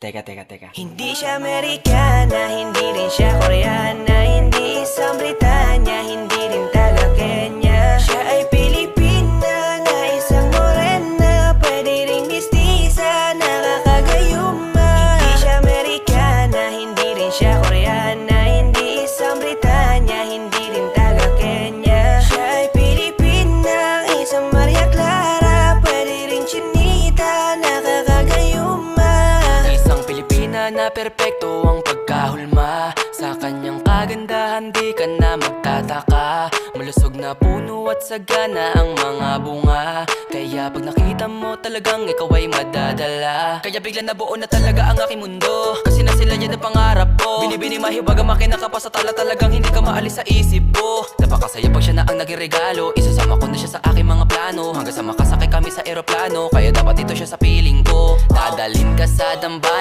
Teka. Hindi siya Amerikana, hindi rin siya Koreana, hindi isang Britanya, hindi rin taga Kenya. Siya ay Pilipina na isang morena, pwede ring mistisa, nakakagayuma. Hindi siya Amerikana, hindi rin siya Koreana, hindi isang Britanya, hindi rin taga Kenya. Siya ay Pilipina, isang Maria Clara, pwede ring chinita, nakakagayuma. Na perpekto ang pagkahulma. Sa kanyang kagandahan di ka na magtataka. Malusog na puno at sagana ang mga bunga. Kaya pag nakita mo talagang ikaw ay madadala. Kaya bigla nabuo na talaga ang aking mundo. Kasi na sila yan ang pangarap ko. Binibini mahiwaga makinaka pa sa tala, talagang hindi ka maalis sa isip ko. Napakasaya pag siya na ang naging regalo. Isasama ko na siya sa aking mga plano. Hanggang sa makasakay kami sa eroplano. Kaya dapat ito siya sa piling ko. Dadalhin ka sa dambana,